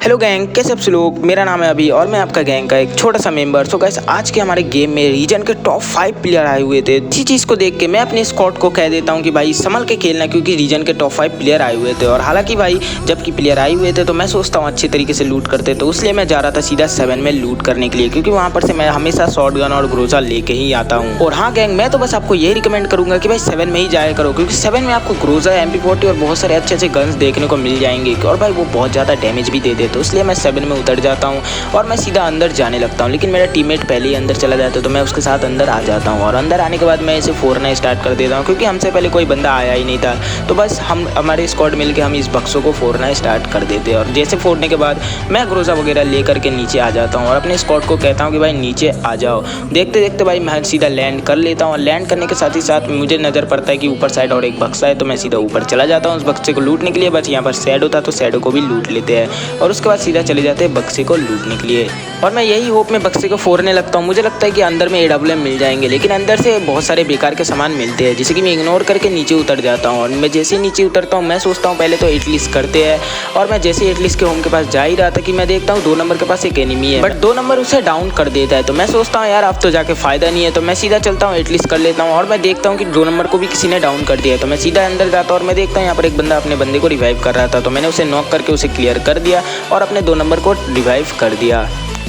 Hello gang, कैसे आप लोग। मेरा नाम है अभी और मैं आपका गैंग का एक छोटा सा मेंबर। सो गाइस, आज के हमारे गेम में रीजन के टॉप 5 प्लेयर आए हुए थे। इसी चीज़ को देख के मैं अपने स्क्वाड को कह देता हूँ कि भाई संभल के खेलना, क्योंकि रीजन के टॉप 5 प्लेयर आए हुए थे। और हालांकि भाई जबकि प्लेयर आए हुए थे तो मैं सोचता हूँ अच्छे तरीके से लूट करते, तो इसलिए मैं जा रहा था सीधा 7 में लूट करने के लिए, क्योंकि वहाँ पर से मैं हमेशा शॉटगन और ग्रोजा लेके ही आता हूँ। और हाँ गैंग, मैं तो बस आपको यही रिकमेंड करूंगा कि भाई 7 में ही जाया करो, क्योंकि 7 में आपको ग्रोजा, MP40 और बहुत सारे अच्छे अच्छे गन्स देखने को मिल जाएंगे। और भाई वो बहुत ज़्यादा डैमेज भी दे दे, तो इसलिए मैं 7 में उतर जाता हूँ और मैं सीधा अंदर जाने लगता हूँ। लेकिन मेरा टीममेट पहले ही अंदर चला जाता है तो मैं उसके साथ अंदर आ जाता हूँ। और अंदर आने के बाद मैं इसे फोड़ना स्टार्ट कर देता हूँ, क्योंकि हमसे पहले कोई बंदा आया ही नहीं था। तो बस हम हमारे स्क्वाड मिलकर हम इस बक्सों को फोड़ना स्टार्ट कर देते हैं। और जैसे फोड़ने के बाद मैं ग्रोजा वगैरह लेकर के नीचे आ जाता हूँ और अपने स्क्वाड को कहता हूँ कि भाई नीचे आ जाओ। देखते देखते भाई मैं सीधा लैंड कर लेता हूँ। और लैंड करने के साथ ही साथ मुझे नज़र पड़ता है कि ऊपर साइड और एक बक्सा है, तो मैं सीधा ऊपर चला जाता हूँ उस बक्से को लूटने के लिए। बस यहाँ पर शैडो था तो शैडो को भी लूट लेते हैं और उसके बाद सीधा चले जाते हैं बक्से को लूटने के लिए। और मैं यही होप में बक्से को फोड़ने लगता हूँ। मुझे लगता है कि अंदर में AWM मिल जाएंगे, लेकिन अंदर से बहुत सारे बेकार के सामान मिलते हैं, जिसे कि मैं इग्नोर करके नीचे उतर जाता हूँ। और मैं जैसे ही नीचे उतरता हूँ मैं सोचता हूँ पहले तो एटलीस्ट करते हैं। और मैं जैसे एटलीस्ट के होम के पास जा ही रहा था कि मैं देखता हूँ 2 नंबर के पास एक एनिमी है, बट 2 नंबर उसे डाउन कर देता है। तो मैं सोचता हूँ यार अब तो जाके फायदा नहीं है, तो मैं सीधा चलता हूँ एटलीस्ट कर लेता हूँ। और मैं देखता हूँ कि 2 नंबर को भी किसी ने डाउन कर दिया है, तो मैं सीधा अंदर जाता हूँ और मैं देखता हूँ यहाँ पर एक बंदा अपने बंदे को रिवाइव कर रहा था। तो मैंने उसे नॉक करके उसे क्लियर कर दिया और अपने 2 नंबर को रिवाइव कर दिया।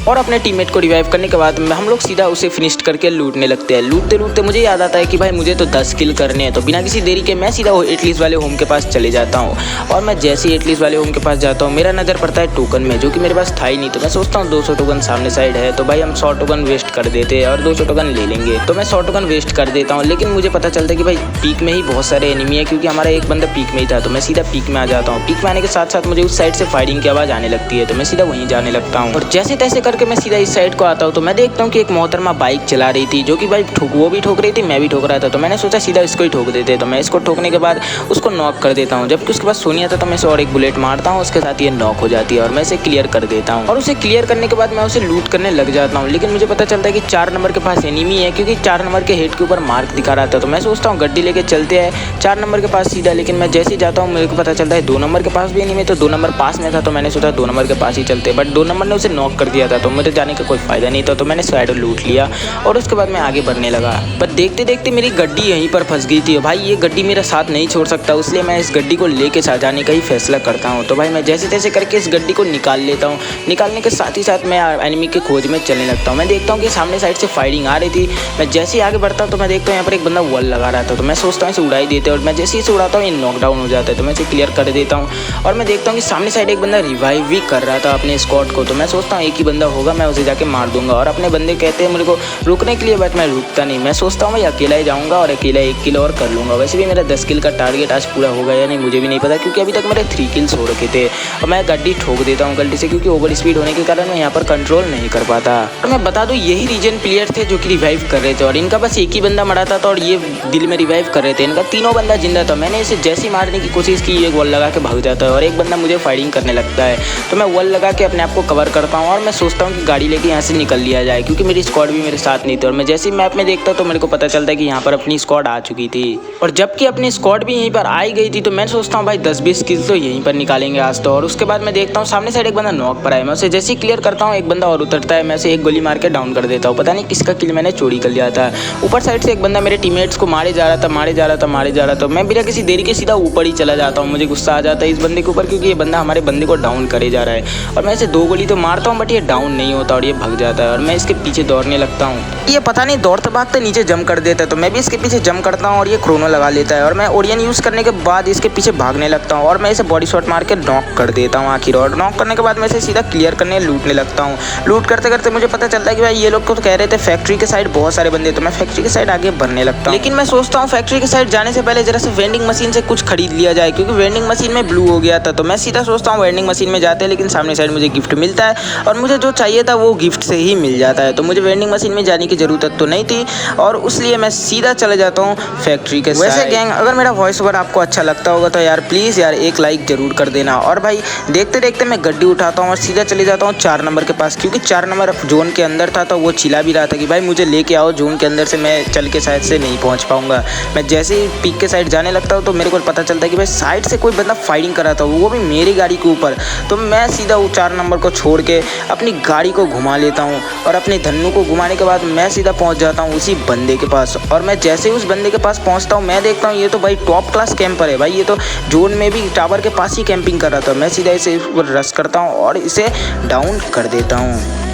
और अपने टीममेट को रिवाइव करने के बाद हम लोग सीधा उसे फिनिश करके लूटने लगते हैं। लूटते लूटते मुझे याद आता है कि भाई मुझे तो 10 किल करने हैं। तो बिना किसी देरी के मैं सीधा एटलीस्ट वाले होम के पास चले जाता हूँ। और मैं जैसे ही एटलीस्ट वाले होम के पास जाता हूँ मेरा नज़र पड़ता है टोकन में, जो कि मेरे पास था ही नहीं। तो मैं सोचता हूँ 200 टोकन सामने साइड है, तो भाई हम 100 टोकन वेस्ट कर देते हैं और 200 टोकन ले लेंगे। तो मैं 100 टोकन वेस्ट कर देता हूँ, लेकिन मुझे पता चलता है कि भाई पीक में ही बहुत सारे एनिमी है, क्योंकि हमारा एक बंदा पीक में ही था। तो मैं सीधा पीक में आ जाता हूँ। पीक में आने के साथ साथ मुझे उस साइड से फायरिंग की आवाज़ आने लगती है, तो मैं सीधा वहीं जाने लगता हूँ। और जैसे तैसे करके मैं सीधा इस साइड को आता हूँ तो मैं देखता हूँ कि एक मोहतरमा बाइक चला रही थी, जो कि भाई वो भी ठोक रही थी, मैं भी ठोक रहा था। तो मैंने सोचा सीधा इसको ही ठोक देते। तो मैं इसको ठोकने के बाद उसको नॉक कर देता हूँ। जबकि उसके पास सोनिया था तो मैं इसे और एक बुलेट मारता हूँ, उसके साथ ये नॉक हो जाती है और मैं इसे क्लियर कर देता हूँ। और उसे क्लियर करने के बाद मैं उसे लूट करने लग जाता हूँ। लेकिन मुझे पता चलता है कि 4 नंबर के पास एनिमी है, क्योंकि 4 नंबर के हेड के ऊपर मार्क दिखा रहा था। तो मैं सोचता हूँ गड्डी लेके चलते हैं 4 नंबर के पास सीधा। लेकिन मैं जैसे ही जाता हूँ मेरे को पता चलता है 2 नंबर के पास भी एनिमी, तो 2 नंबर पास में था। तो मैंने सोचा 2 नंबर के पास ही चलते, बट 2 नंबर ने उसे नॉक कर दिया था, तो मुझे जाने का कोई फायदा नहीं था। तो मैंने साइड लूट लिया और उसके बाद मैं आगे बढ़ने लगा। पर देखते देखते मेरी गड्डी यहीं पर फंस गई थी। भाई ये गड्डी मेरा साथ नहीं छोड़ सकता, इसलिए मैं इस गड्डी को लेके साथ जाने का ही फैसला करता हूँ। तो भाई मैं जैसे तैसे करके इस गड्डी को निकाल लेता हूँ। निकालने के साथ ही साथ मैं एनिमी की खोज में चलने लगता हूँ। मैं देखता हूँ कि सामने साइड से फायरिंग आ रही थी। मैं जैसे ही आगे बढ़ता हूँ तो मैं देखता हूँ यहाँ पर एक बंदा वॉल लगा रहा था। तो मैं सोचता हूँ इसे उड़ा ही देते, और मैं जैसे ही इसे उड़ाता हूँ ये नॉकडाउन हो जाता है। तो मैं इसे क्लियर कर देता हूँ। और मैं देखता हूँ कि सामने साइड एक बंदा रिवाइव भी कर रहा था अपने स्क्वाड को। तो मैं सोचता हूँ एक ही बंदा होगा, मैं उसे जाके मार दूंगा। और अपने बंदे कहते हैं मेरे को रुकने के लिए, बट मैं रुकता नहीं। मैं सोचता हूँ भाई अकेला ही जाऊँगा और अकेला 1 किल और कर लूँगा। वैसे भी मेरा 10 किल का टारगेट आज पूरा होगा या नहीं मुझे भी नहीं पता, क्योंकि अभी तक मेरे 3 किल्स हो रखे थे। और मैं गड्डी ठोक देता हूँ गलती से, क्योंकि ओवर स्पीड होने के कारण मैं यहाँ पर कंट्रोल नहीं कर पाता। और मैं बता दूँ यही रीजन प्लेयर थे जो कि रिवाइव कर रहे थे, और इनका बस एक ही बंदा मरा था, तो और ये दिल में रिवाइव कर रहे थे। इनका तीनों बंदा जिंदा था। मैंने इसे जैसे ही मारने की कोशिश की एक वॉल लगा के भाग जाता है, और एक बंदा मुझे फायरिंग करने लगता है। तो मैं वॉल लगा के अपने आप को कवर करता हूँ और मैं सोचता हूँ कि गाड़ी लेके यहाँ से निकल लिया जाए, क्योंकि मेरी स्क्वाड भी मेरे साथ नहीं थी। और मैं जैसे ही मैप में देखता तो मेरे को पता चलता है कि यहाँ पर अपनी स्क्वाड आ चुकी थी। और जबकि अपनी स्क्वाड भी यहीं पर आई गई थी, तो मैं सोचता हूँ भाई 10-20 किल्स तो यहीं पर निकालेंगे आज तो। और उसके बाद मैं देखता हूँ सामने साइड एक बंदा नॉक पर आया। मैं उसे जैसे ही क्लियर करता हूँ एक बंदा और उतरता है। मैं उसे एक गोली मार के डाउन कर देता हूँ। पता नहीं किसका किल मैंने चोरी कर लिया था। ऊपर साइड से एक बंदा मेरे टीममेट्स को मारे जा रहा था। मैं बिना किसी देरी के सीधा ऊपर ही चला जाता हूँ। मुझे गुस्सा आ जाता है इस बंदे के ऊपर, क्योंकि ये बंदा हमारे बंदे को डाउन करे जा रहा है। और मैं इसे 2 गोली तो मारता हूँ, बट ये डाउन नहीं होता और ये भाग जाता है। और मैं इसके पीछे दौड़ने लगता हूँ। ये पता नहीं दौड़ते भागते नीचे जंप कर देता है, तो मैं भी इसके पीछे जंप करता हूँ और ये क्रोनो लगा लेता है। और मैं ओरियन यूज़ करने के बाद इसके पीछे भागने लगता हूँ और मैं इसे बॉडी शॉट मार के नॉक कर देता हूँ आखिर। और नॉक करने के बाद मैं इसे सीधा क्लियर करने लूटने लगता हूँ। लूट करते करते मुझे पता चलता है कि भाई ये लोग तो कह रहे थे फैक्ट्री के साइड बहुत सारे बंदे, तो मैं फैक्ट्री के साइड आगे बढ़ने लगता हूँ। लेकिन मैं सोचता हूँ फैक्ट्री के साइड जाने से पहले जरा से वेंडिंग मशीन से कुछ खरीद लिया जाए, क्योंकि वेंडिंग मशीन में ब्लू हो गया था। तो मैं सीधा सोचता हूँ वेंडिंग मशीन में जाते हैं, लेकिन सामने साइड मुझे गिफ्ट मिलता है और मुझे जो चाहिए था वो गिफ्ट से ही मिल जाता है। तो मुझे वेंडिंग मशीन में जाने की ज़रूरत तो नहीं थी और उसलिए मैं सीधा चले जाता हूँ फैक्ट्री के साइड। वैसे गैंग, अगर मेरा वॉइस ओवर आपको अच्छा लगता होगा तो यार प्लीज़ यार एक लाइक ज़रूर कर देना। और भाई देखते देखते मैं गड्डी उठाता हूँ और सीधा चले जाता हूँ 4 नंबर के पास, क्योंकि 4 नंबर जोन के अंदर था तो वो चिल्ला भी रहा था कि भाई मुझे लेके आओ जोन के अंदर से, मैं चल के साइड से नहीं पहुँच पाऊँगा। मैं जैसे ही पीक के साइड जाने लगता हूँ तो मेरे को पता चलता है कि भाई साइड से कोई बंदा फाइटिंग कर रहा था, वो भी मेरी गाड़ी के ऊपर। तो मैं सीधा वो 4 नंबर को छोड़ के अपनी गाड़ी को घुमा लेता हूँ और अपने धन्नू को घुमाने के बाद मैं सीधा पहुँच जाता हूँ उसी बंदे के पास। और मैं जैसे ही उस बंदे के पास पहुँचता हूँ मैं देखता हूँ ये तो भाई टॉप क्लास कैंपर है भाई, ये तो जोन में भी टावर के पास ही कैंपिंग कर रहा था। मैं सीधा इसे रश करता हूँ और इसे डाउन कर देता हूँ।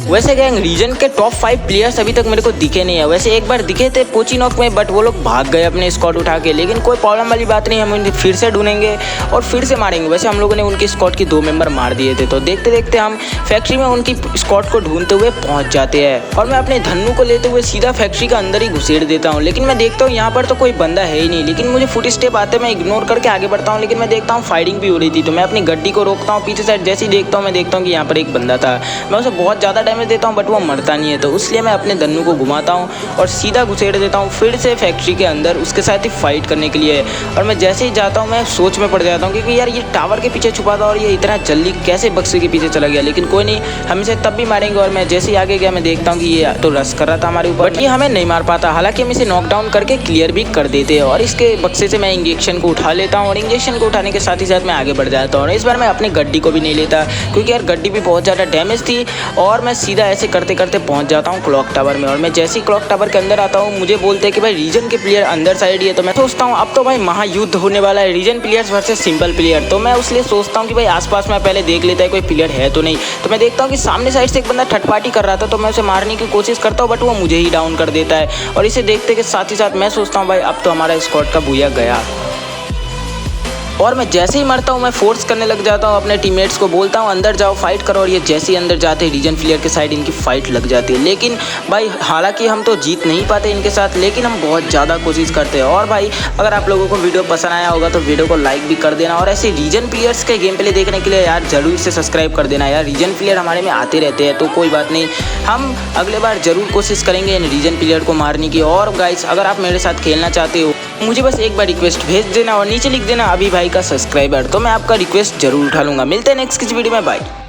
वैसे गैंग, रीजन के टॉप 5 प्लेयर्स अभी तक मेरे को दिखे नहीं है। वैसे एक बार दिखे थे पोचिनॉक में, बट वो लोग भाग गए अपने स्क्वाड उठा के। लेकिन कोई प्रॉब्लम वाली बात नहीं, हम उन्हें फिर से ढूंढेंगे और फिर से मारेंगे। वैसे हम लोगों ने उनकी स्क्वाड के 2 मेंबर मार दिए थे। तो देखते देखते हम फैक्ट्री में उनकी स्क्वाड को ढूंढते हुए पहुंच जाते हैं और मैं अपने धन्नू को लेते हुए सीधा फैक्ट्री का अंदर ही घुसेड़ देता हूँ। लेकिन मैं देखता हूँ यहाँ पर तो कोई बंदा है ही नहीं, लेकिन मुझे फुट स्टेप आते मैं इग्नोर करके आगे बढ़ता हूँ। लेकिन मैं देखता हूँ फाइटिंग भी हो रही थी, तो मैं अपनी गड्डी को रोकता हूँ पीछे साइड। जैसे ही देखता हूँ मैं देखता हूँ कि यहाँ पर एक बंदा था। मैं उसे बहुत ज़्यादा डैमेज देता हूँ बट वो मरता नहीं है, तो इसलिए मैं अपने धन्नू को घुमाता हूँ और सीधा घुसेड़ देता हूँ फिर से फैक्ट्री के अंदर उसके साथ ही फाइट करने के लिए। और मैं जैसे ही जाता हूँ मैं सोच में पड़ जाता हूँ क्योंकि यार ये टावर के पीछे छुपा था और ये इतना जल्दी कैसे बक्से के पीछे चला गया। लेकिन कोई नहीं, हम इसे तब भी मारेंगे। और मैं जैसे ही आगे गया मैं देखता हूँ कि ये तो रश कर रहा था हमारे ऊपर, बट ये हमें नहीं मार पाता। हालांकि हम इसे नॉकडाउन करके क्लियर भी कर देते हैं और इसके बक्से से मैं इंजेक्शन को उठा लेता हूँ और इंजेक्शन को उठाने के साथ ही साथ मैं आगे बढ़ जाता हूँ। और इस बार मैं अपनी गड्डी को भी नहीं लेता क्योंकि यार गड्डी भी बहुत ज़्यादा डैमेज थी। और मैं सीधा ऐसे करते करते पहुँच जाता हूँ क्लॉक टावर में। और मैं जैसे ही क्लॉक टावर के अंदर आता हूँ मुझे बोलते हैं कि भाई रीजन के प्लेयर अंदर साइड ही है। तो मैं सोचता हूँ अब तो भाई महायुद्ध होने वाला है, region players versus simple player. तो मैं उसलिए सोचता हूँ कि भाई आसपास में पहले देख लेता है कोई प्लेयर है तो नहीं। तो मैं देखता हूँ कि सामने साइड से एक बंदा थर्ड पार्टी कर रहा था, तो मैं उसे मारने की कोशिश करता हूँ बट वो मुझे ही डाउन कर देता है। और इसे देखते के साथ ही साथ मैं सोचता हूँ भाई अब तो हमारा स्क्वाड का बुया गया। और मैं जैसे ही मरता हूँ मैं फोर्स करने लग जाता हूँ अपने टीममेट्स को, बोलता हूँ अंदर जाओ फाइट करो। और ये जैसे ही अंदर जाते हैं रीजन प्लेयर के साइड इनकी फाइट लग जाती है। लेकिन भाई हालांकि हम तो जीत नहीं पाते इनके साथ, लेकिन हम बहुत ज़्यादा कोशिश करते हैं। और भाई अगर आप लोगों को वीडियो पसंद आया होगा तो वीडियो को लाइक भी कर देना। और ऐसे रीजन प्लेयर्स के गेम प्ले देखने के लिए यार जरूर से सब्सक्राइब कर देना। यार रीजन प्लेयर हमारे में आते रहते हैं तो कोई बात नहीं, हम अगले बार ज़रूर कोशिश करेंगे इन रीजन प्लेयर को मारने की। और गाइस अगर आप मेरे साथ खेलना चाहते हो मुझे बस एक बार रिक्वेस्ट भेज देना और नीचे लिख देना अभी भाई का सब्सक्राइबर, तो मैं आपका रिक्वेस्ट जरूर उठा लूँगा। मिलते हैं नेक्स्ट किसी वीडियो में, बाय।